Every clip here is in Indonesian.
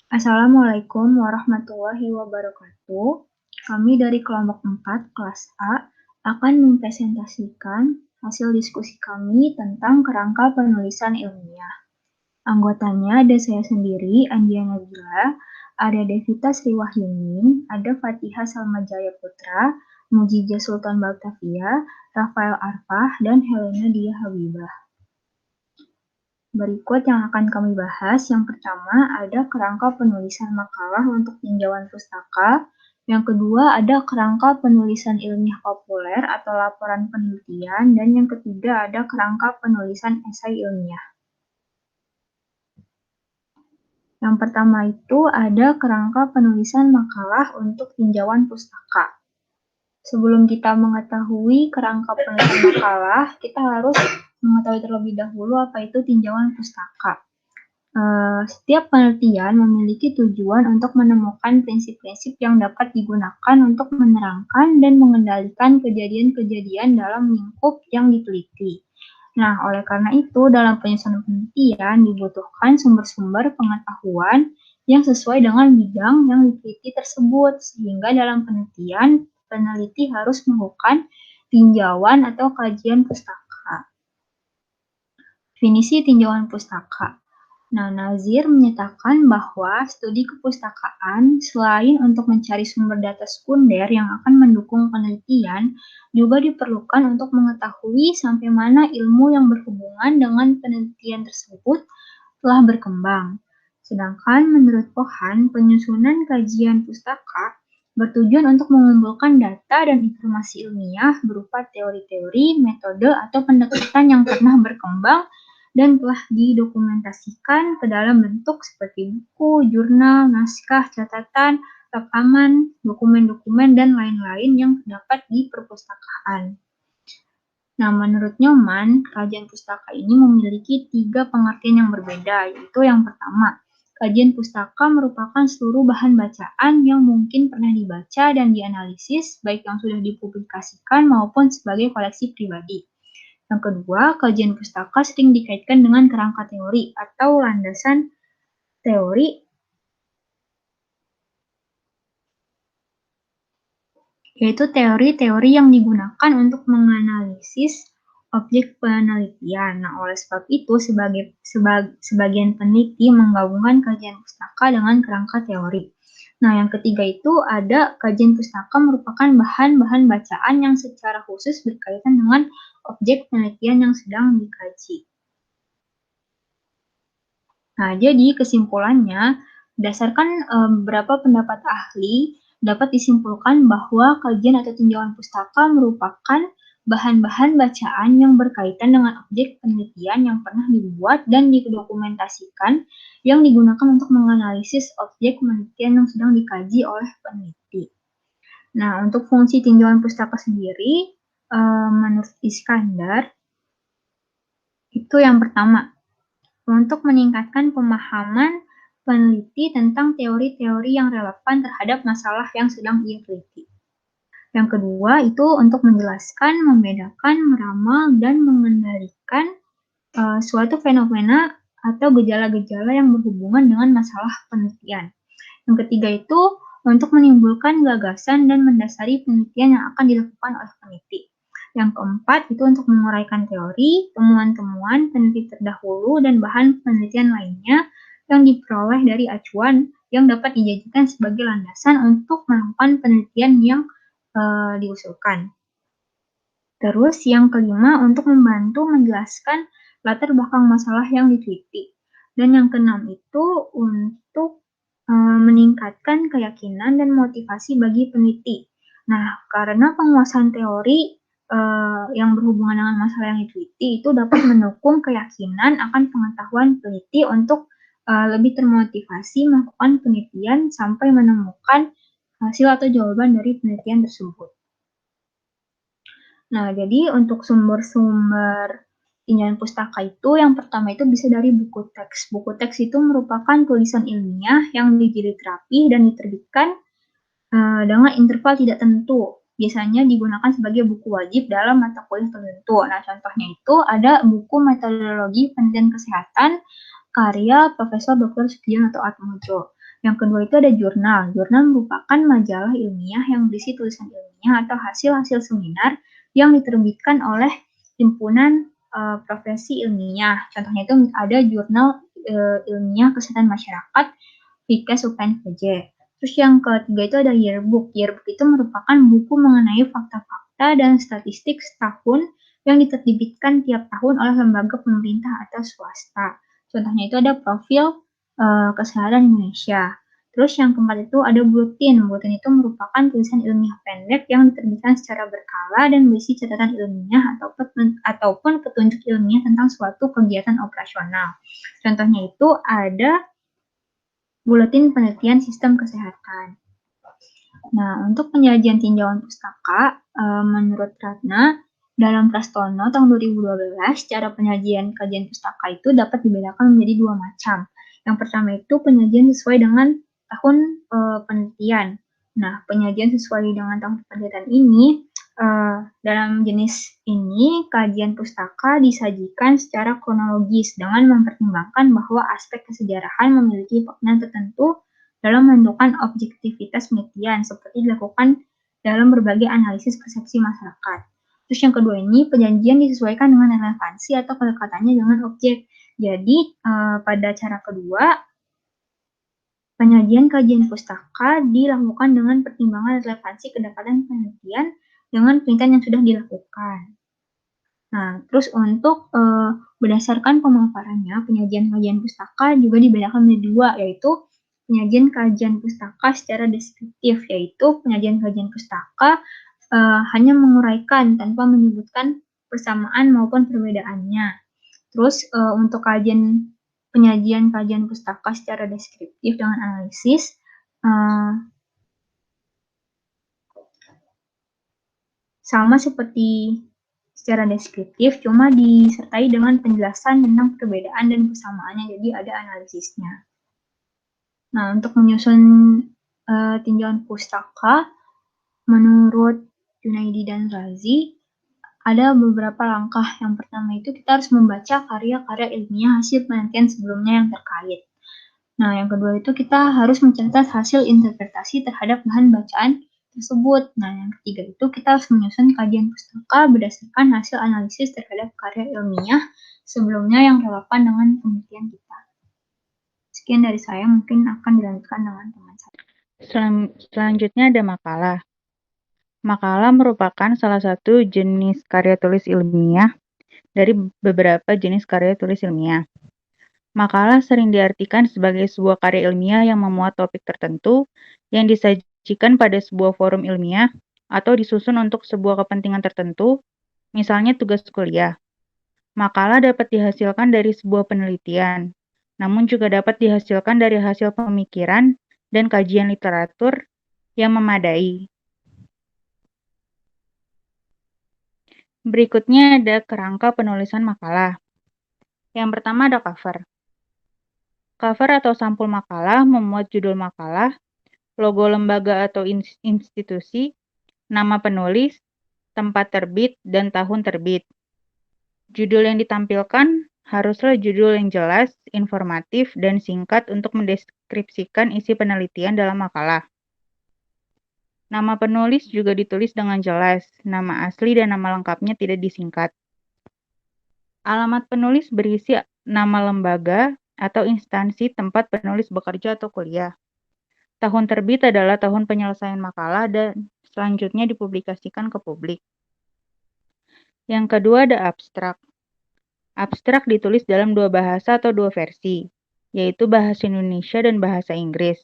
Assalamualaikum warahmatullahi wabarakatuh. Kami dari kelompok 4 kelas A akan mempresentasikan hasil diskusi kami tentang kerangka penulisan ilmiah. Anggotanya ada saya sendiri, Andia Nabila, ada Devita Sriwahyuni, ada Fatihah Salma Jaya Putra, Mujija Sultan Batavia, Rafael Arfah, dan Helena Dia Habibah. Berikut yang akan kami bahas. Yang pertama ada kerangka penulisan makalah untuk tinjauan pustaka. Yang kedua ada kerangka penulisan ilmiah populer atau laporan penelitian. Dan yang ketiga ada kerangka penulisan esai ilmiah. Yang pertama itu ada kerangka penulisan makalah untuk tinjauan pustaka. Sebelum kita mengetahui kerangka penulisan makalah, kita harus mengetahui terlebih dahulu apa itu tinjauan pustaka. Setiap penelitian memiliki tujuan untuk menemukan prinsip-prinsip yang dapat digunakan untuk menerangkan dan mengendalikan kejadian-kejadian dalam lingkup yang diteliti. Nah, oleh karena itu, dalam penyusunan penelitian dibutuhkan sumber-sumber pengetahuan yang sesuai dengan bidang yang diteliti tersebut, sehingga dalam penelitian, peneliti harus melakukan tinjauan atau kajian pustaka. Definisi tinjauan pustaka. Nah, Nazir menyatakan bahwa studi kepustakaan selain untuk mencari sumber data sekunder yang akan mendukung penelitian, juga diperlukan untuk mengetahui sampai mana ilmu yang berhubungan dengan penelitian tersebut telah berkembang. Sedangkan menurut Pohan, penyusunan kajian pustaka bertujuan untuk mengumpulkan data dan informasi ilmiah berupa teori-teori, metode, atau pendekatan yang pernah berkembang dan telah didokumentasikan ke dalam bentuk seperti buku, jurnal, naskah, catatan, rekaman, dokumen-dokumen, dan lain-lain yang terdapat di perpustakaan. Nah, menurut Nyoman, kajian pustaka ini memiliki 3 pengertian yang berbeda, yaitu yang pertama, kajian pustaka merupakan seluruh bahan bacaan yang mungkin pernah dibaca dan dianalisis, baik yang sudah dipublikasikan maupun sebagai koleksi pribadi. Yang kedua, kajian pustaka sering dikaitkan dengan kerangka teori atau landasan teori yaitu teori-teori yang digunakan untuk menganalisis objek penelitian. Nah, oleh sebab itu, sebagian peneliti menggabungkan kajian pustaka dengan kerangka teori. Nah, yang ketiga itu ada kajian pustaka merupakan bahan-bahan bacaan yang secara khusus berkaitan dengan objek penelitian yang sedang dikaji. Nah, jadi kesimpulannya, berdasarkan beberapa pendapat ahli, dapat disimpulkan bahwa kajian atau tinjauan pustaka merupakan bahan-bahan bacaan yang berkaitan dengan objek penelitian yang pernah dibuat dan didokumentasikan yang digunakan untuk menganalisis objek penelitian yang sedang dikaji oleh peneliti. Nah, untuk fungsi tinjauan pustaka sendiri, menurut Iskandar, itu yang pertama, untuk meningkatkan pemahaman peneliti tentang teori-teori yang relevan terhadap masalah yang sedang ia teliti. Yang kedua, itu untuk menjelaskan, membedakan, meramal, dan mengendalikan suatu fenomena atau gejala-gejala yang berhubungan dengan masalah penelitian. Yang ketiga itu untuk menimbulkan gagasan dan mendasari penelitian yang akan dilakukan oleh peneliti. Yang keempat itu untuk menguraikan teori, temuan-temuan peneliti terdahulu, dan bahan penelitian lainnya yang diperoleh dari acuan yang dapat dijadikan sebagai landasan untuk melakukan penelitian yang diusulkan. Terus yang kelima untuk membantu menjelaskan latar belakang masalah yang diteliti. Dan yang keenam itu untuk meningkatkan keyakinan dan motivasi bagi peneliti. Nah, karena penguasaan teori yang berhubungan dengan masalah yang diteliti itu dapat mendukung keyakinan akan pengetahuan peneliti untuk lebih termotivasi melakukan penelitian sampai menemukan hasil atau jawaban dari penelitian tersebut. Nah, jadi untuk sumber-sumber tinjauan pustaka itu yang pertama itu bisa dari buku teks. Buku teks itu merupakan tulisan ilmiah yang dijilid rapi dan diterbitkan dengan interval tidak tentu. Biasanya digunakan sebagai buku wajib dalam mata kuliah tertentu. Nah, contohnya itu ada buku metodologi penelitian kesehatan karya Profesor Dr. Sukian atau Atmojo. Yang kedua itu ada jurnal. Jurnal merupakan majalah ilmiah yang berisi tulisan ilmiah atau hasil-hasil seminar yang diterbitkan oleh himpunan profesi ilmiah. Contohnya itu ada jurnal ilmiah kesehatan masyarakat Fikes UPN PJ. Terus yang ketiga itu ada yearbook. Yearbook itu merupakan buku mengenai fakta-fakta dan statistik setahun yang diterbitkan tiap tahun oleh lembaga pemerintah atau swasta. Contohnya itu ada profil kesehatan Indonesia. Terus yang keempat itu ada bulletin. Bulletin itu merupakan tulisan ilmiah pendek yang diterbitkan secara berkala dan berisi catatan ilmiah ataupun petunjuk ilmiah tentang suatu kegiatan operasional. Contohnya itu ada Buletin Penelitian Sistem Kesehatan. Nah, untuk penyajian tinjauan pustaka, menurut Ratna, dalam Prastono tahun 2012, cara penyajian kajian pustaka itu dapat dibedakan menjadi dua macam. Yang pertama itu penyajian sesuai dengan tahun penelitian. Nah, penyajian sesuai dengan tahun penelitian ini, dalam jenis ini, kajian pustaka disajikan secara kronologis dengan mempertimbangkan bahwa aspek kesejarahan memiliki makna tertentu dalam menentukan objektivitas penelitian seperti dilakukan dalam berbagai analisis persepsi masyarakat. Terus yang kedua ini, penyajian disesuaikan dengan relevansi atau kedekatannya dengan objek. Jadi, pada cara kedua, penyajian kajian pustaka dilakukan dengan pertimbangan relevansi kedekatan penelitian dengan penelitian yang sudah dilakukan. Nah, terus untuk berdasarkan pemaparannya, penyajian kajian pustaka juga dibedakan menjadi dua, yaitu penyajian kajian pustaka secara deskriptif, yaitu penyajian kajian pustaka hanya menguraikan tanpa menyebutkan persamaan maupun perbedaannya. Terus untuk penyajian kajian pustaka secara deskriptif dengan analisis, sama seperti secara deskriptif, cuma disertai dengan penjelasan tentang perbedaan dan persamaannya, jadi ada analisisnya. Nah, untuk menyusun tinjauan pustaka, menurut Junaidi dan Razi, ada beberapa langkah. Yang pertama itu kita harus membaca karya-karya ilmiah hasil penelitian sebelumnya yang terkait. Nah, yang kedua itu kita harus mencatat hasil interpretasi terhadap bahan bacaan tersebut. Nah, yang ketiga itu kita harus menyusun kajian pustaka berdasarkan hasil analisis terhadap karya ilmiah sebelumnya yang relevan dengan penelitian kita. Sekian dari saya, mungkin akan dilanjutkan dengan teman saya. Selanjutnya ada makalah. Makalah merupakan salah satu jenis karya tulis ilmiah dari beberapa jenis karya tulis ilmiah. Makalah sering diartikan sebagai sebuah karya ilmiah yang memuat topik tertentu yang disajikan pada sebuah forum ilmiah atau disusun untuk sebuah kepentingan tertentu, misalnya tugas kuliah. Makalah dapat dihasilkan dari sebuah penelitian, namun juga dapat dihasilkan dari hasil pemikiran dan kajian literatur yang memadai. Berikutnya ada kerangka penulisan makalah. Yang pertama ada cover. Cover atau sampul makalah memuat judul makalah, logo lembaga atau institusi, nama penulis, tempat terbit, dan tahun terbit. Judul yang ditampilkan haruslah judul yang jelas, informatif, dan singkat untuk mendeskripsikan isi penelitian dalam makalah. Nama penulis juga ditulis dengan jelas, nama asli dan nama lengkapnya tidak disingkat. Alamat penulis berisi nama lembaga atau instansi tempat penulis bekerja atau kuliah. Tahun terbit adalah tahun penyelesaian makalah dan selanjutnya dipublikasikan ke publik. Yang kedua ada abstrak. Abstrak ditulis dalam dua bahasa atau dua versi, yaitu bahasa Indonesia dan bahasa Inggris.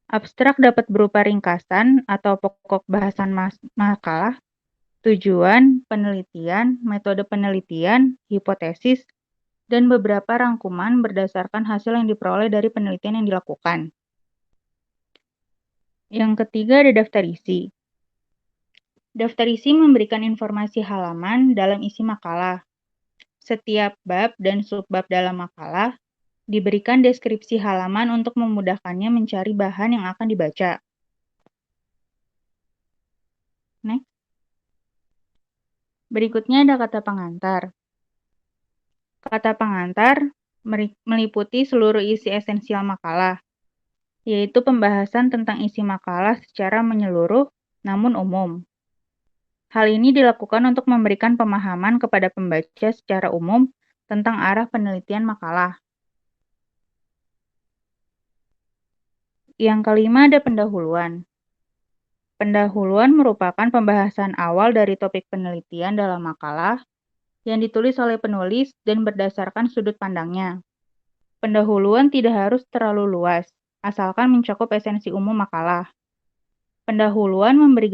Abstrak dapat berupa ringkasan atau pokok bahasan makalah, tujuan, penelitian, metode penelitian, hipotesis, dan beberapa rangkuman berdasarkan hasil yang diperoleh dari penelitian yang dilakukan. Yang ketiga ada daftar isi. Daftar isi memberikan informasi halaman dalam isi makalah. Setiap bab dan subbab dalam makalah diberikan deskripsi halaman untuk memudahkannya mencari bahan yang akan dibaca. Next. Berikutnya ada kata pengantar. Kata pengantar meliputi seluruh isi esensial makalah. yaitu pembahasan tentang isi makalah secara menyeluruh namun umum. Hal ini dilakukan untuk memberikan pemahaman kepada pembaca secara umum tentang arah penelitian makalah. Yang kelima ada pendahuluan. Pendahuluan merupakan pembahasan awal dari topik penelitian dalam makalah yang ditulis oleh penulis dan berdasarkan sudut pandangnya. Pendahuluan tidak harus terlalu luas, asalkan mencakup esensi umum makalah. Pendahuluan memberi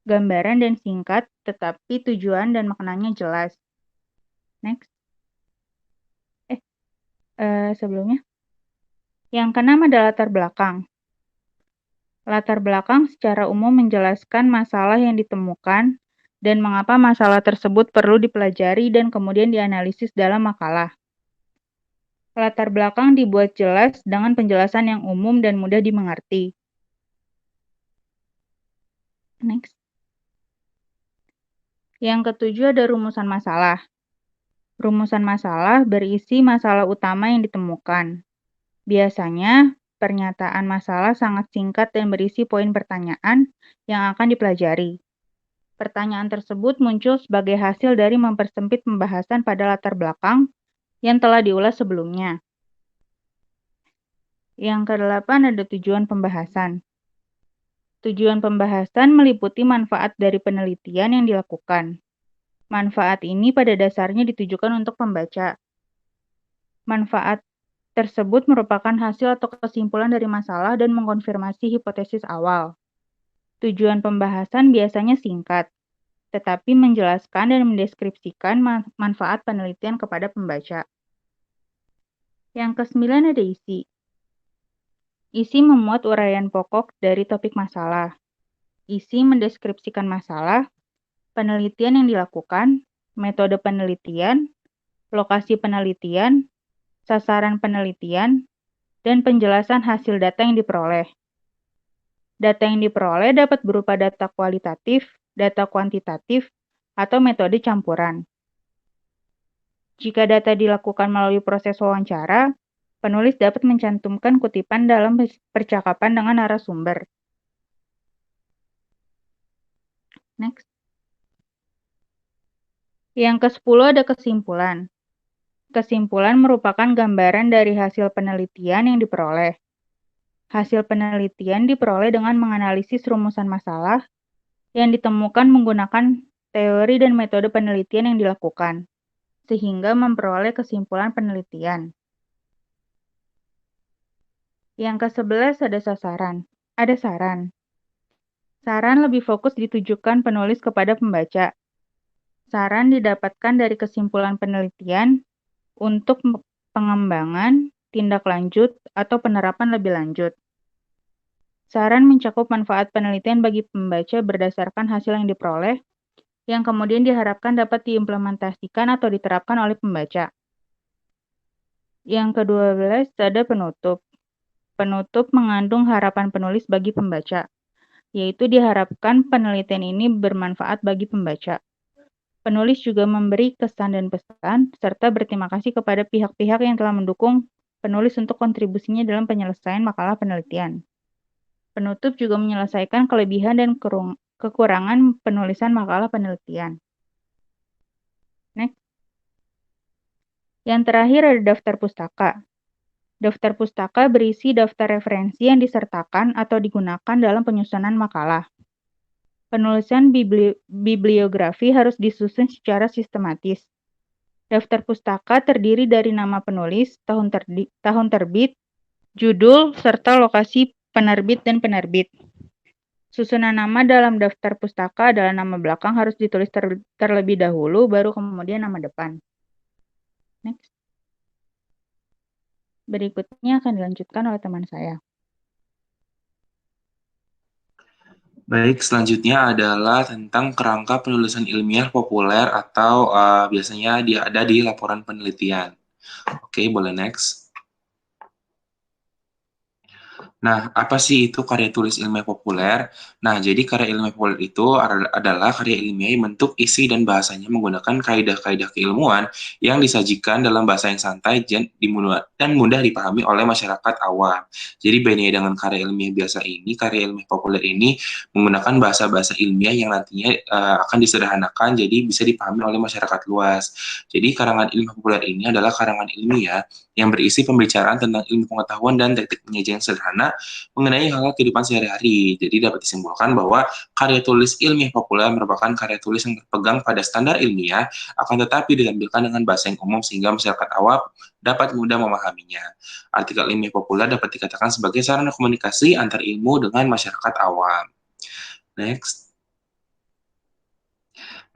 gambaran dan singkat, tetapi tujuan dan maknanya jelas. Next. Sebelumnya. Yang keenam ada latar belakang. Latar belakang secara umum menjelaskan masalah yang ditemukan dan mengapa masalah tersebut perlu dipelajari dan kemudian dianalisis dalam makalah. Latar belakang dibuat jelas dengan penjelasan yang umum dan mudah dimengerti. Next. Yang ketujuh ada rumusan masalah. Rumusan masalah berisi masalah utama yang ditemukan. Biasanya, pernyataan masalah sangat singkat dan berisi poin pertanyaan yang akan dipelajari. Pertanyaan tersebut muncul sebagai hasil dari mempersempit pembahasan pada latar belakang yang telah diulas sebelumnya. Yang kedelapan ada tujuan pembahasan. Tujuan pembahasan meliputi manfaat dari penelitian yang dilakukan. Manfaat ini pada dasarnya ditujukan untuk pembaca. Manfaat tersebut merupakan hasil atau kesimpulan dari masalah dan mengkonfirmasi hipotesis awal. Tujuan pembahasan biasanya singkat, tetapi menjelaskan dan mendeskripsikan manfaat penelitian kepada pembaca. Yang kesembilan ada isi. Isi memuat uraian pokok dari topik masalah. Isi mendeskripsikan masalah, penelitian yang dilakukan, metode penelitian, lokasi penelitian, sasaran penelitian, dan penjelasan hasil data yang diperoleh. Data yang diperoleh dapat berupa data kualitatif, data kuantitatif, atau metode campuran. Jika data dilakukan melalui proses wawancara, penulis dapat mencantumkan kutipan dalam percakapan dengan narasumber. Next. Yang ke-10 ada kesimpulan. Kesimpulan merupakan gambaran dari hasil penelitian yang diperoleh. Hasil penelitian diperoleh dengan menganalisis rumusan masalah yang ditemukan menggunakan teori dan metode penelitian yang dilakukan, sehingga memperoleh kesimpulan penelitian. Yang ke-11 ada sasaran. Ada saran. Saran lebih fokus ditujukan penulis kepada pembaca. Saran didapatkan dari kesimpulan penelitian untuk pengembangan, tindak lanjut, atau penerapan lebih lanjut. Saran mencakup manfaat penelitian bagi pembaca berdasarkan hasil yang diperoleh, yang kemudian diharapkan dapat diimplementasikan atau diterapkan oleh pembaca. Yang ke-12 ada penutup. Penutup mengandung harapan penulis bagi pembaca, yaitu diharapkan penelitian ini bermanfaat bagi pembaca. Penulis juga memberi kesan dan pesan, serta berterima kasih kepada pihak-pihak yang telah mendukung penulis untuk kontribusinya dalam penyelesaian makalah penelitian. Penutup juga menyelesaikan kelebihan dan kekurangan penulisan makalah penelitian. Next. Yang terakhir ada daftar pustaka. Daftar pustaka berisi daftar referensi yang disertakan atau digunakan dalam penyusunan makalah. Penulisan bibliografi harus disusun secara sistematis. Daftar pustaka terdiri dari nama penulis, tahun terbit, judul, serta lokasi penerbit dan penerbit. Susunan nama dalam daftar pustaka adalah nama belakang harus ditulis terlebih dahulu, baru kemudian nama depan. Next. Berikutnya akan dilanjutkan oleh teman saya. Baik, selanjutnya adalah tentang kerangka penulisan ilmiah populer atau biasanya dia ada di laporan penelitian. Oke, boleh next. Nah, apa sih itu karya tulis ilmiah populer? Nah, jadi karya ilmiah populer itu adalah karya ilmiah yang bentuk isi dan bahasanya menggunakan kaidah-kaidah keilmuan yang disajikan dalam bahasa yang santai dan mudah dipahami oleh masyarakat awam. Jadi bedanya dengan karya ilmiah biasa ini, karya ilmiah populer ini menggunakan bahasa-bahasa ilmiah yang nantinya akan disederhanakan jadi bisa dipahami oleh masyarakat luas. Jadi karangan ilmiah populer ini adalah karangan ilmiah yang berisi pembicaraan tentang ilmu pengetahuan dan teknik penyajian sederhana mengenai hal-hal kehidupan sehari-hari. Jadi dapat disimpulkan bahwa karya tulis ilmiah populer merupakan karya tulis yang berpegang pada standar ilmiah, akan tetapi ditampilkan dengan bahasa yang umum sehingga masyarakat awam dapat mudah memahaminya. Artikel ilmiah populer dapat dikatakan sebagai sarana komunikasi antar ilmu dengan masyarakat awam. Next.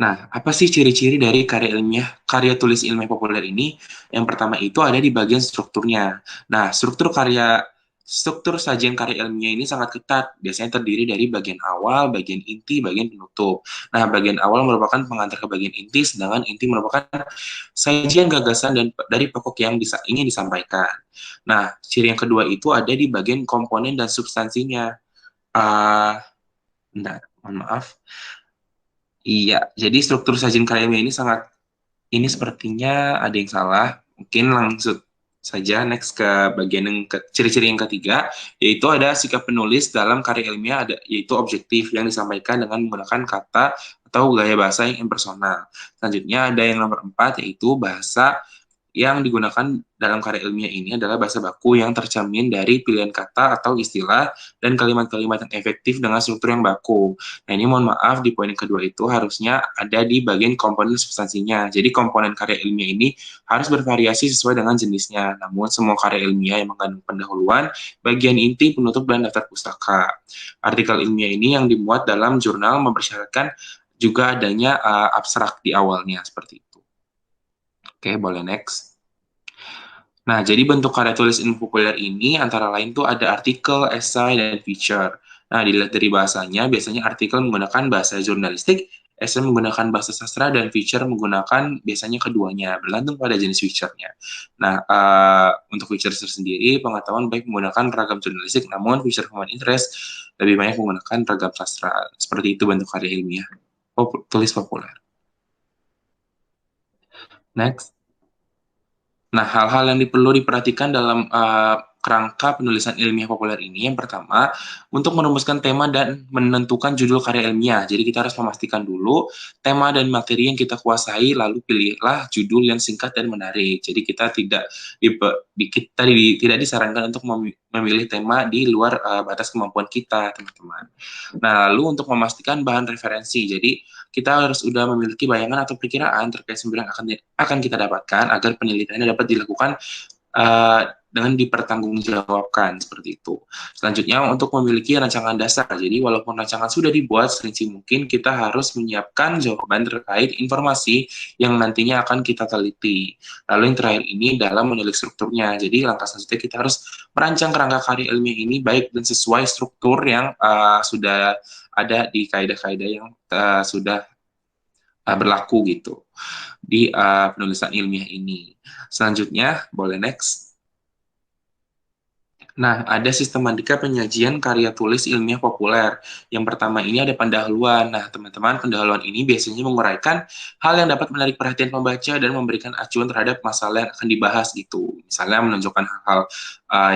Nah, apa sih ciri-ciri dari karya tulis ilmiah populer ini? Yang pertama itu ada di bagian strukturnya. Nah, struktur sajian karya ilmiah ini sangat ketat, biasanya terdiri dari bagian awal, bagian inti, bagian penutup. Nah, bagian awal merupakan pengantar ke bagian inti, sedangkan inti merupakan sajian gagasan dan dari pokok yang ingin disampaikan. Nah, ciri yang kedua itu ada di bagian komponen dan substansinya. Bentar, mohon maaf. Iya, jadi struktur sajian karya ilmiah ini sepertinya ada yang salah. Mungkin langsung saja next ke bagian ciri-ciri yang ketiga, yaitu ada sikap penulis dalam karya ilmiah, yaitu objektif yang disampaikan dengan menggunakan kata atau gaya bahasa yang impersonal. Selanjutnya ada yang nomor 4, yaitu bahasa yang digunakan dalam karya ilmiah ini adalah bahasa baku yang tercermin dari pilihan kata atau istilah dan kalimat-kalimat yang efektif dengan struktur yang baku. Nah, ini mohon maaf, di poin kedua itu harusnya ada di bagian komponen substansinya. Jadi komponen karya ilmiah ini harus bervariasi sesuai dengan jenisnya. Namun semua karya ilmiah yang mengandung pendahuluan, bagian inti, penutup, dan daftar pustaka. Artikel ilmiah ini yang dimuat dalam jurnal mempersyaratkan juga adanya abstrak di awalnya, seperti itu. Oke, boleh next. Nah, jadi bentuk karya tulis ilmu populer ini antara lain tuh ada artikel, esai, dan feature. Nah, dilihat dari bahasanya, biasanya artikel menggunakan bahasa jurnalistik, esai menggunakan bahasa sastra, dan feature menggunakan biasanya keduanya, bergantung pada jenis feature-nya. Nah, untuk feature sendiri, pengetahuan baik menggunakan ragam jurnalistik, namun feature human interest lebih banyak menggunakan ragam sastra. Seperti itu bentuk karya ilmiah tulis populer. Next. Nah, hal-hal yang perlu diperhatikan dalam kerangka penulisan ilmiah populer ini, yang pertama, untuk merumuskan tema dan menentukan judul karya ilmiah. Jadi kita harus memastikan dulu tema dan materi yang kita kuasai, lalu pilihlah judul yang singkat dan menarik. Jadi kita tidak disarankan untuk memilih tema di luar batas kemampuan kita, teman-teman. Nah, lalu untuk memastikan bahan referensi. Jadi kita harus sudah memiliki bayangan atau perkiraan terkait sumber yang akan kita dapatkan agar penelitiannya dapat dilakukan dengan dipertanggungjawabkan, seperti itu. Selanjutnya, untuk memiliki rancangan dasar. Jadi, walaupun rancangan sudah dibuat, serinci mungkin kita harus menyiapkan jawaban terkait informasi yang nantinya akan kita teliti. Lalu yang terakhir ini dalam menulis strukturnya. Jadi, langkah selanjutnya kita harus merancang kerangka karya ilmiah ini baik dan sesuai struktur yang sudah ada di kaidah-kaidah yang sudah berlaku gitu di penulisan ilmiah ini. Selanjutnya, boleh next. Nah, ada sistematika penyajian karya tulis ilmiah populer. Yang pertama ini ada pendahuluan. Nah, teman-teman, pendahuluan ini biasanya menguraikan hal yang dapat menarik perhatian pembaca dan memberikan acuan terhadap masalah yang akan dibahas gitu. Misalnya menunjukkan hal-hal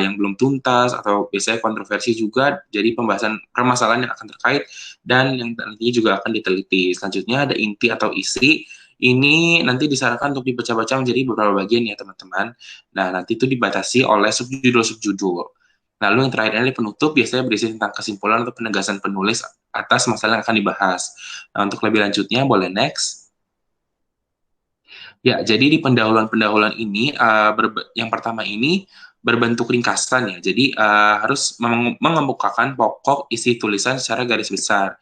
yang belum tuntas atau biasanya kontroversi juga, jadi pembahasan permasalahan yang akan terkait dan yang nantinya juga akan diteliti. Selanjutnya ada inti atau isi. Ini nanti disarankan untuk dibaca-baca menjadi beberapa bagian ya teman-teman. Nah, nanti itu dibatasi oleh subjudul-subjudul. Lalu yang terakhir ini penutup biasanya berisi tentang kesimpulan atau penegasan penulis atas masalah yang akan dibahas. Nah, untuk lebih lanjutnya boleh next. Ya, jadi di pendahuluan-pendahuluan ini, yang pertama ini berbentuk ringkasan ya. Jadi harus mengemukakan pokok isi tulisan secara garis besar.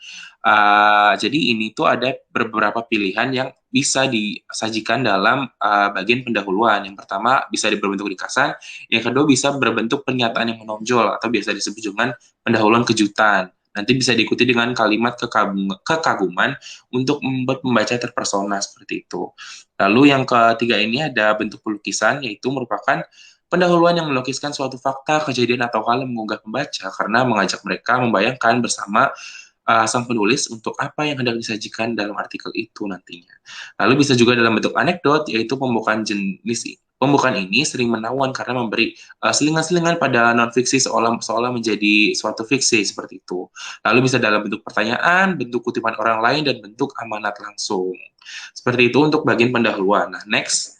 Jadi ini tuh ada beberapa pilihan yang bisa disajikan dalam bagian pendahuluan. Yang pertama bisa berbentuk ringkasan, yang kedua bisa berbentuk pernyataan yang menonjol atau biasa disebut dengan pendahuluan kejutan. Nanti bisa diikuti dengan kalimat kekaguman untuk membuat pembaca terpersona seperti itu. Lalu yang ketiga ini ada bentuk pelukisan, yaitu merupakan pendahuluan yang melukiskan suatu fakta, kejadian, atau hal yang menggugah pembaca karena mengajak mereka membayangkan bersama sang penulis untuk apa yang hendak disajikan dalam artikel itu nantinya. Lalu bisa juga dalam bentuk anekdot, yaitu pembukaan ini sering menawan karena memberi selingan-selingan pada non-fiksi seolah menjadi suatu fiksi seperti itu. Lalu bisa dalam bentuk pertanyaan, bentuk kutipan orang lain, dan bentuk amanat langsung. Seperti itu untuk bagian pendahuluan. Nah, next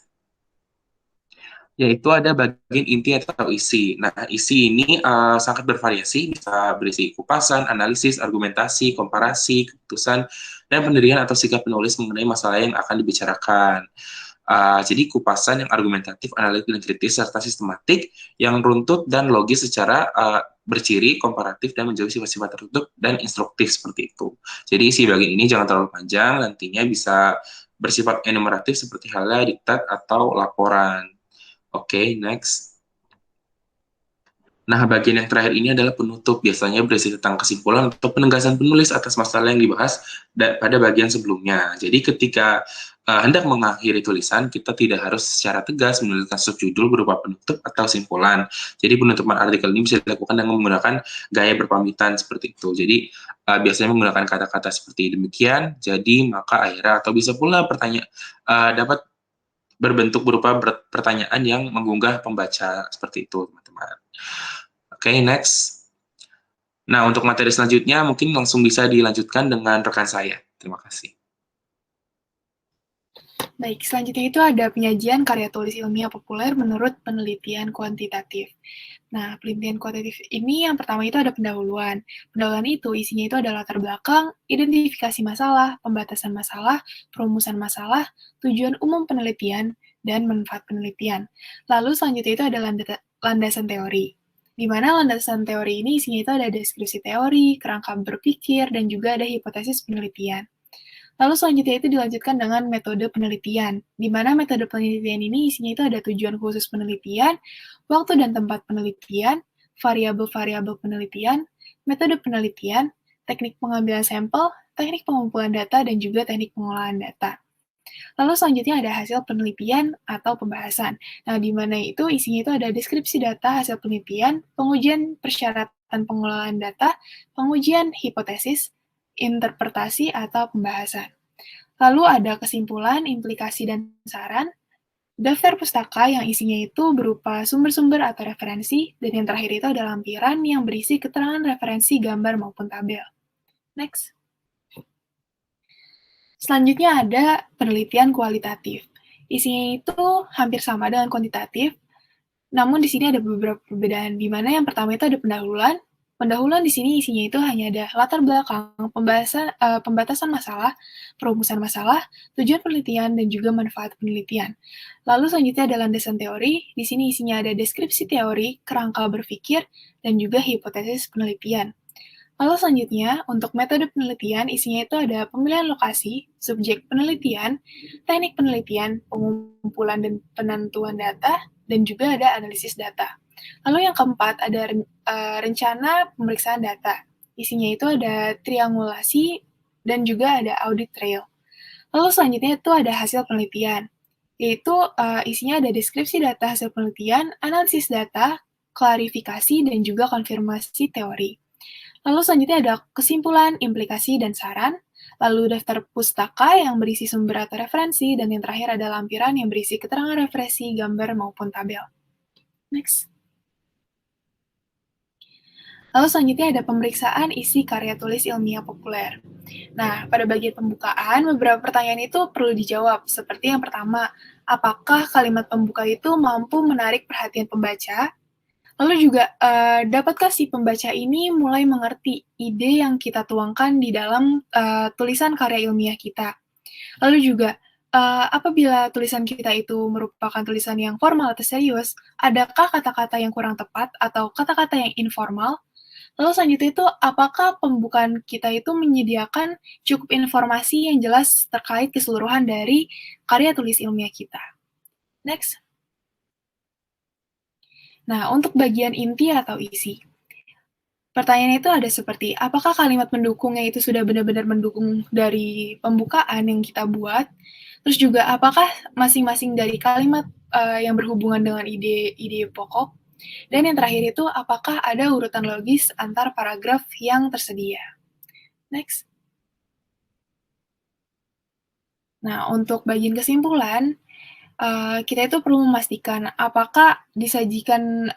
yaitu ada bagian inti atau isi. Nah, isi ini sangat bervariasi, bisa berisi kupasan, analisis, argumentasi, komparasi, keputusan, dan pendirian atau sikap penulis mengenai masalah yang akan dibicarakan. Jadi kupasan yang argumentatif, analitik, dan kritis, serta sistematik, yang runtut dan logis secara berciri, komparatif, dan menjauhi sifat-sifat tertutup dan instruktif seperti itu. Jadi isi bagian ini jangan terlalu panjang, nantinya bisa bersifat enumeratif seperti halnya diktat atau laporan. Oke, next. Nah, bagian yang terakhir ini adalah penutup, biasanya berisi tentang kesimpulan atau penegasan penulis atas masalah yang dibahas pada bagian sebelumnya. Jadi ketika hendak mengakhiri tulisan, kita tidak harus secara tegas menuliskan subjudul berupa penutup atau simpulan. Jadi penutupan artikel ini bisa dilakukan dengan menggunakan gaya berpamitan seperti itu. Jadi biasanya menggunakan kata-kata seperti demikian, jadi, maka, akhirnya, atau bisa pula dapat berbentuk berupa pertanyaan yang menggugah pembaca seperti itu, teman-teman. Oke, next. Nah, untuk materi selanjutnya mungkin langsung bisa dilanjutkan dengan rekan saya. Terima kasih. Baik, selanjutnya itu ada penyajian karya tulis ilmiah populer menurut penelitian kuantitatif. Nah, penelitian kuantitatif ini yang pertama itu ada pendahuluan. Pendahuluan itu isinya itu ada latar belakang, identifikasi masalah, pembatasan masalah, perumusan masalah, tujuan umum penelitian, dan manfaat penelitian. Lalu selanjutnya itu ada landasan teori. Di mana landasan teori ini isinya itu ada deskripsi teori, kerangka berpikir, dan juga ada hipotesis penelitian. Lalu selanjutnya itu dilanjutkan dengan metode penelitian, di mana metode penelitian ini isinya itu ada tujuan khusus penelitian, waktu dan tempat penelitian, variabel-variabel penelitian, metode penelitian, teknik pengambilan sampel, teknik pengumpulan data, dan juga teknik pengolahan data. Lalu selanjutnya ada hasil penelitian atau pembahasan. Nah, di mana itu isinya itu ada deskripsi data hasil penelitian, pengujian persyaratan pengelolaan data, pengujian hipotesis, interpretasi, atau pembahasan. Lalu ada kesimpulan, implikasi, dan saran, daftar pustaka yang isinya itu berupa sumber-sumber atau referensi, dan yang terakhir itu ada lampiran yang berisi keterangan referensi gambar maupun tabel. Next. Selanjutnya ada penelitian kualitatif. Isinya itu hampir sama dengan kuantitatif, namun di sini ada beberapa perbedaan, di mana yang pertama itu ada pendahuluan. Pendahuluan di sini isinya itu hanya ada latar belakang, pembatasan masalah, perumusan masalah, tujuan penelitian, dan juga manfaat penelitian. Lalu selanjutnya ada landasan teori. Di sini isinya ada deskripsi teori, kerangka berpikir, dan juga hipotesis penelitian. Lalu selanjutnya, untuk metode penelitian, isinya itu ada pemilihan lokasi, subjek penelitian, teknik penelitian, pengumpulan dan penentuan data, dan juga ada analisis data. Lalu yang keempat, ada rencana pemeriksaan data. Isinya itu ada triangulasi dan juga ada audit trail. Lalu selanjutnya itu ada hasil penelitian, yaitu isinya ada deskripsi data hasil penelitian, analisis data, klarifikasi, dan juga konfirmasi teori. Lalu selanjutnya ada kesimpulan, implikasi, dan saran. Lalu daftar pustaka yang berisi sumber atau referensi, dan yang terakhir ada lampiran yang berisi keterangan referensi, gambar, maupun tabel. Next. Lalu selanjutnya ada pemeriksaan isi karya tulis ilmiah populer. Nah, pada bagian pembukaan, beberapa pertanyaan itu perlu dijawab, seperti yang pertama, apakah kalimat pembuka itu mampu menarik perhatian pembaca? Lalu juga, dapatkah si pembaca ini mulai mengerti ide yang kita tuangkan di dalam tulisan karya ilmiah kita? Lalu juga, apabila tulisan kita itu merupakan tulisan yang formal atau serius, adakah kata-kata yang kurang tepat atau kata-kata yang informal? Lalu selanjutnya itu, apakah pembukaan kita itu menyediakan cukup informasi yang jelas terkait keseluruhan dari karya tulis ilmiah kita? Next. Nah, untuk bagian inti atau isi. Pertanyaannya itu ada seperti, apakah kalimat pendukungnya itu sudah benar-benar mendukung dari pembukaan yang kita buat? Terus juga, apakah masing-masing dari kalimat yang berhubungan dengan ide-ide pokok. Dan yang terakhir itu, apakah ada urutan logis antar paragraf yang tersedia. Next. Nah, untuk bagian kesimpulan, kita itu perlu memastikan apakah disajikan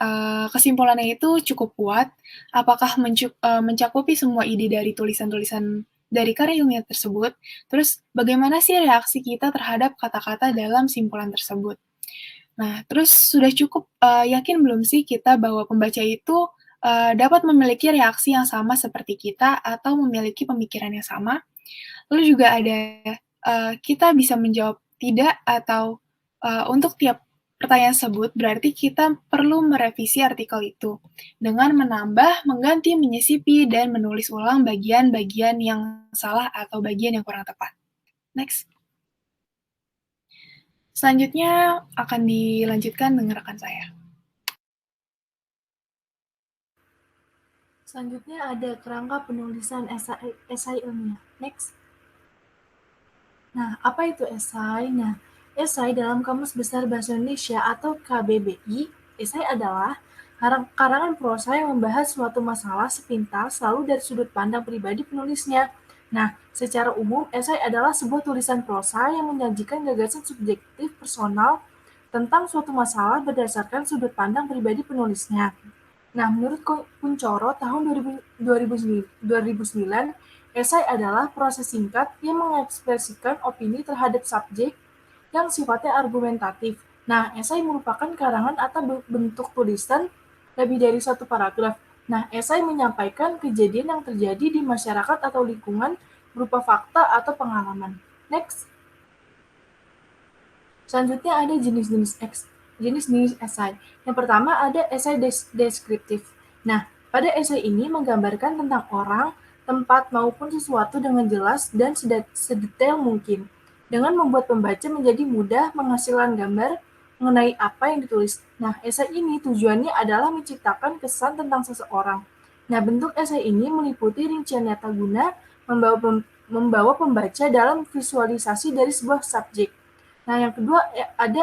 kesimpulannya itu cukup kuat, apakah mencakupi semua ide dari tulisan-tulisan dari karya ilmiah tersebut, terus bagaimana sih reaksi kita terhadap kata-kata dalam simpulan tersebut. Nah, terus sudah cukup yakin belum sih kita bahwa pembaca itu dapat memiliki reaksi yang sama seperti kita atau memiliki pemikiran yang sama? Lalu juga ada kita bisa menjawab tidak atau untuk tiap pertanyaan tersebut berarti kita perlu merevisi artikel itu dengan menambah, mengganti, menyisipi, dan menulis ulang bagian-bagian yang salah atau bagian yang kurang tepat. Next. Selanjutnya akan dilanjutkan dengan rekan saya. Selanjutnya ada kerangka penulisan esai ilmiah. Next. Nah, apa itu esai? Nah, esai dalam Kamus Besar Bahasa Indonesia atau KBBI, esai adalah karangan prosa yang membahas suatu masalah sepintas selalu dari sudut pandang pribadi penulisnya. Nah, secara umum, esai adalah sebuah tulisan prosa yang menyajikan gagasan subjektif personal tentang suatu masalah berdasarkan sudut pandang pribadi penulisnya. Nah, menurut Kuncoro tahun 2009, esai adalah proses singkat yang mengekspresikan opini terhadap subjek yang sifatnya argumentatif. Nah, esai merupakan karangan atau bentuk tulisan lebih dari satu paragraf. Nah, esai menyampaikan kejadian yang terjadi di masyarakat atau lingkungan berupa fakta atau pengalaman. Next. Selanjutnya ada jenis-jenis esai. Yang pertama ada esai deskriptif. Nah, pada esai ini menggambarkan tentang orang, tempat, maupun sesuatu dengan jelas dan sedetail mungkin, dengan membuat pembaca menjadi mudah menghasilkan gambar mengenai apa yang ditulis. Nah, esai ini tujuannya adalah menciptakan kesan tentang seseorang. Nah, bentuk esai ini meliputi rincian nyata guna membawa pembaca dalam visualisasi dari sebuah subjek. Nah, yang kedua ada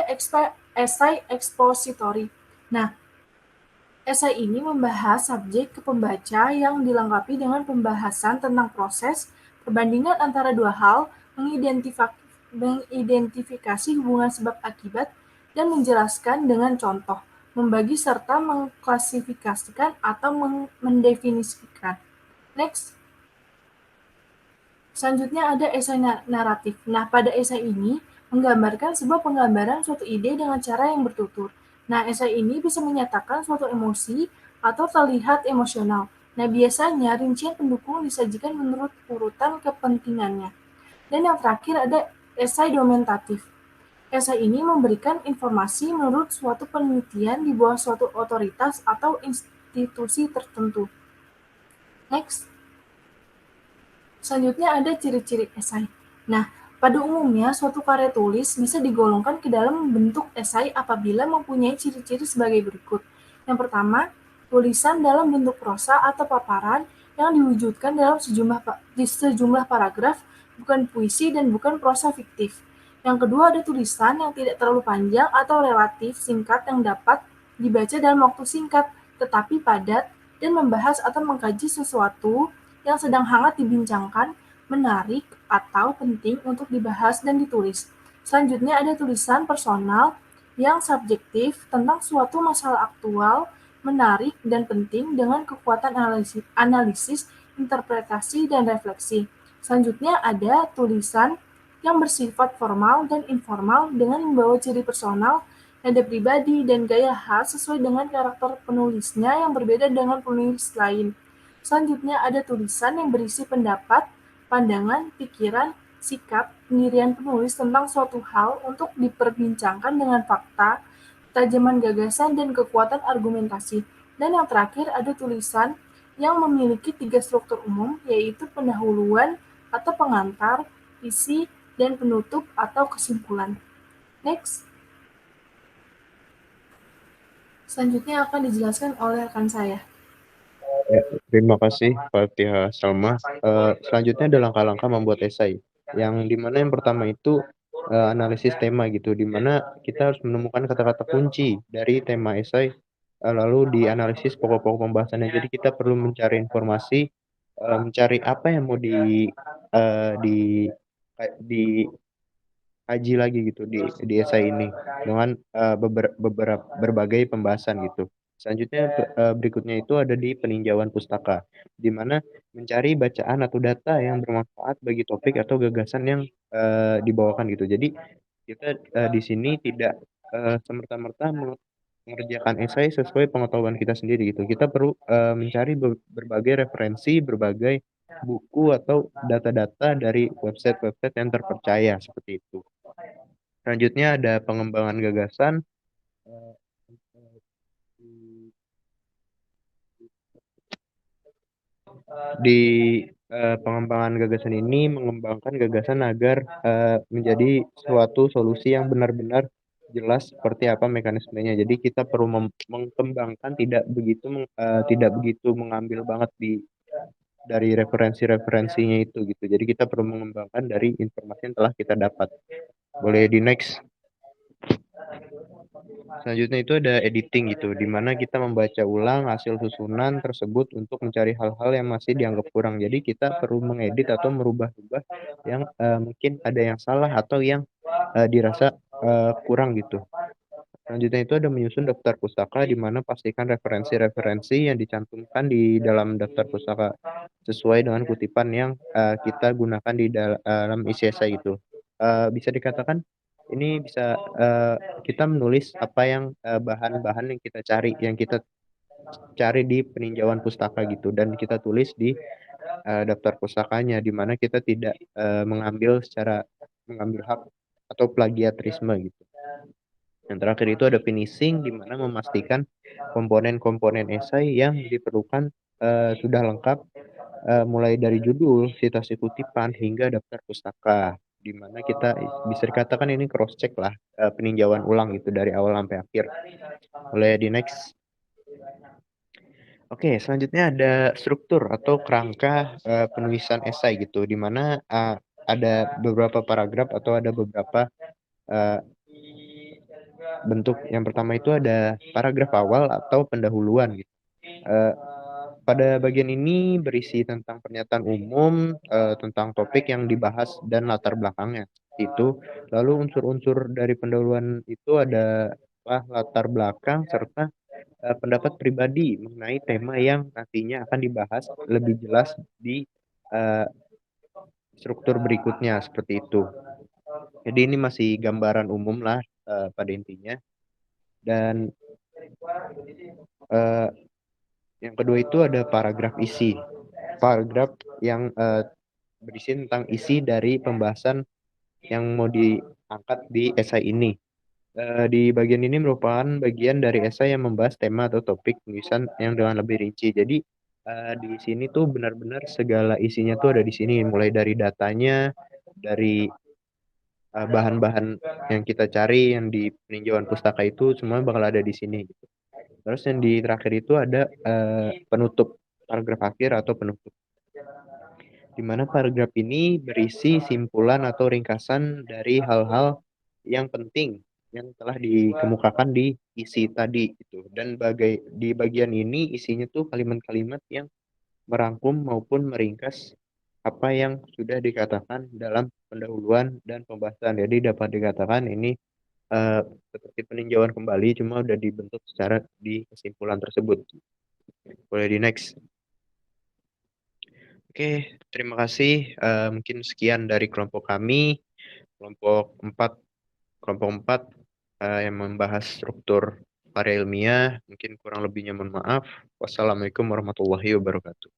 esai expository. Nah, esai ini membahas subjek ke pembaca yang dilengkapi dengan pembahasan tentang proses, perbandingan antara dua hal, mengidentifikasi hubungan sebab akibat, dan menjelaskan dengan contoh, membagi serta mengklasifikasikan atau mendefinisikan. Next. Selanjutnya ada esai naratif. Nah, pada esai ini menggambarkan sebuah penggambaran suatu ide dengan cara yang bertutur. Nah, esai ini bisa menyatakan suatu emosi atau terlihat emosional. Nah, biasanya rincian pendukung disajikan menurut urutan kepentingannya. Dan yang terakhir ada esai domentatif. Esai ini memberikan informasi menurut suatu penelitian di bawah suatu otoritas atau institusi tertentu. Next. Selanjutnya ada ciri-ciri esai. Nah, pada umumnya suatu karya tulis bisa digolongkan ke dalam bentuk esai apabila mempunyai ciri-ciri sebagai berikut. Yang pertama, tulisan dalam bentuk prosa atau paparan yang diwujudkan dalam sejumlah paragraf, bukan puisi dan bukan prosa fiktif. Yang kedua, ada tulisan yang tidak terlalu panjang atau relatif singkat yang dapat dibaca dalam waktu singkat, tetapi padat dan membahas atau mengkaji sesuatu yang sedang hangat dibincangkan, menarik, atau penting untuk dibahas dan ditulis. Selanjutnya ada tulisan personal yang subjektif tentang suatu masalah aktual, menarik, dan penting dengan kekuatan analisis, interpretasi, dan refleksi. Selanjutnya ada tulisan yang bersifat formal dan informal dengan membawa ciri personal, nada pribadi, dan gaya khas sesuai dengan karakter penulisnya yang berbeda dengan penulis lain. Selanjutnya ada tulisan yang berisi pendapat, pandangan, pikiran, sikap, pendirian penulis tentang suatu hal untuk diperbincangkan dengan fakta, ketajaman gagasan, dan kekuatan argumentasi. Dan yang terakhir ada tulisan yang memiliki 3 struktur umum, yaitu pendahuluan atau pengantar, isi, dan penutup atau kesimpulan. Next. Selanjutnya akan dijelaskan oleh rekan saya. Ya, terima kasih Fatihah Salma. Selanjutnya ada langkah-langkah membuat esai. Yang dimana yang pertama itu analisis tema gitu, di mana kita harus menemukan kata-kata kunci dari tema esai, lalu dianalisis pokok-pokok pembahasannya. Jadi kita perlu mencari informasi, mencari apa yang mau dikaji lagi gitu di esai ini dengan berbagai pembahasan gitu. Selanjutnya berikutnya itu ada di peninjauan pustaka, di mana mencari bacaan atau data yang bermanfaat bagi topik atau gagasan yang dibawakan gitu. Jadi kita di sini tidak semerta-merta mengerjakan esai sesuai pengetahuan kita sendiri gitu. Kita perlu mencari berbagai referensi, berbagai buku atau data-data dari website-website yang terpercaya seperti itu. Selanjutnya ada pengembangan gagasan. Di pengembangan gagasan ini mengembangkan gagasan agar menjadi suatu solusi yang benar-benar jelas seperti apa mekanismenya. Jadi kita perlu mengembangkan, tidak begitu mengambil banget dari referensinya itu gitu. Jadi kita perlu mengembangkan dari informasi yang telah kita dapat. Boleh di next. Selanjutnya itu ada editing gitu, di mana kita membaca ulang hasil susunan tersebut untuk mencari hal-hal yang masih dianggap kurang. Jadi kita perlu mengedit atau merubah-rubah yang mungkin ada yang salah atau yang dirasa kurang gitu. Selanjutnya itu ada menyusun daftar pustaka, di mana pastikan referensi-referensi yang dicantumkan di dalam daftar pustaka sesuai dengan kutipan yang kita gunakan di dalam isi esai itu. Bisa dikatakan ini bisa kita menulis apa yang bahan-bahan yang kita cari di peninjauan pustaka gitu, dan kita tulis di daftar pustakanya, di mana kita tidak mengambil hak atau plagiarisme gitu. Yang terakhir itu ada finishing, di mana memastikan komponen-komponen esai yang diperlukan sudah lengkap, mulai dari judul, citasi kutipan, hingga daftar pustaka, di mana kita bisa dikatakan ini cross check lah, peninjauan ulang gitu dari awal sampai akhir. Boleh di next. Oke, selanjutnya ada struktur atau kerangka penulisan esai gitu, di mana ada beberapa paragraf atau ada beberapa bentuk. Yang pertama itu ada paragraf awal atau pendahuluan gitu. Pada bagian ini berisi tentang pernyataan umum, tentang topik yang dibahas dan latar belakangnya itu. Lalu unsur-unsur dari pendahuluan itu ada latar belakang serta pendapat pribadi mengenai tema yang nantinya akan dibahas lebih jelas di struktur berikutnya seperti itu. Jadi ini masih gambaran umum lah pada intinya. Dan yang kedua itu ada paragraf isi. Paragraf yang berisi tentang isi dari pembahasan yang mau diangkat di esai ini. Di bagian ini merupakan bagian dari esai yang membahas tema atau topik tulisan yang dengan lebih rinci. Jadi di sini tuh benar-benar segala isinya tuh ada di sini, mulai dari datanya, dari bahan-bahan yang kita cari yang di peninjauan pustaka itu semua bakal ada di sini gitu. Terus yang di terakhir itu ada penutup, paragraf akhir atau penutup, di mana paragraf ini berisi simpulan atau ringkasan dari hal-hal yang penting yang telah dikemukakan di isi tadi gitu. Dan di bagian ini isinya tuh kalimat-kalimat yang merangkum maupun meringkas apa yang sudah dikatakan dalam pendahuluan dan pembahasan. Jadi dapat dikatakan ini seperti peninjauan kembali, cuma udah dibentuk secara di kesimpulan tersebut. Boleh di next. Oke, terima kasih. Mungkin sekian dari kelompok kami, kelompok 4 yang membahas struktur karya ilmiah. Mungkin kurang lebihnya mohon maaf. Wassalamualaikum warahmatullahi wabarakatuh.